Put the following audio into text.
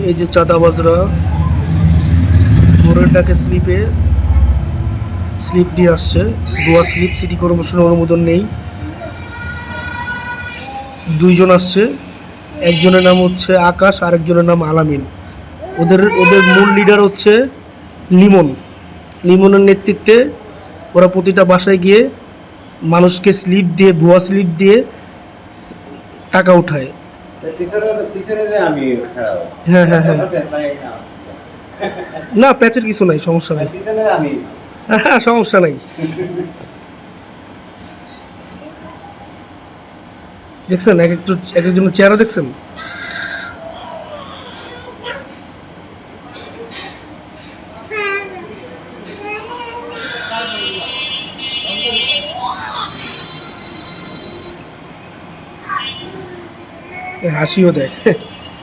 এই যে চাঁদাবাজরা ভোরের ডাকে স্লিপ দিয়ে আসছে। ভুয়া স্লিপ, সিটি কর্পোরেশনের অনুমোদন নেই। দুইজন আসছে, একজনের নাম হচ্ছে আকাশ আর একজনের নাম আলামিন। ওদের ওদের মূল লিডার হচ্ছে লিমন। লিমনের নেতৃত্বে ওরা প্রতিটা বাসায় গিয়ে মানুষকে ভুয়া স্লিপ দিয়ে টাকা উঠায়। হ্যাঁ হ্যাঁ হ্যাঁ, না প্যাচের কিছু নাই, সমস্যা নাই। হ্যাঁ সমস্যা নাই। দেখছেন এক একজনের চেহারা দেখছেন? হাসিও দেয়।